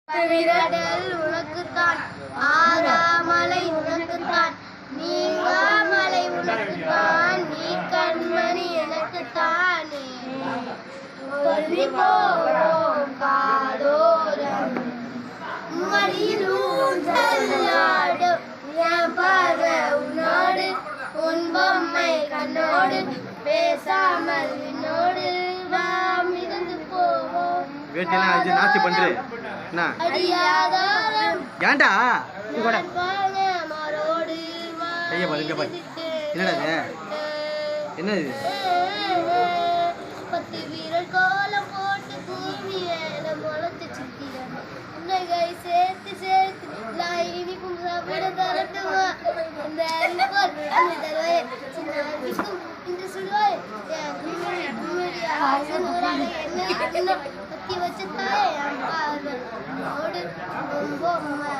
விரடல் உனக்குத்தான், ஆறாமலை உனக்குத்தான், நீங்காமலை உனக்குத்தான், நீ கண்மணி எனக்குத்தானே. போவோம் காதோரம் மடியில் ஊஞ்சலாடும் என் பார்வை உன்னோடு, உன் பொம்மை கண்ணோடு, பேசாமல் என்னோடு நாம் இருந்து போவோம். நாச்சி பண்று ஏன்டா ஐயா பாரு இங்க பாரு என்னடா என்னது பத்து வீரர் கோலம் போட்டு பூமிய முளைச்சு சுத்திட உன்னை சேர்த்து சேர்த்து இனிக்கும் சாப்பிட தரட்டுமா அந்த அறிவிப்போல் அந்த தருவாய் சின்ன அறிவிக்கும் இன்று சொல்வாய் என்ன பத்தி வச்சு தாயே அம்மா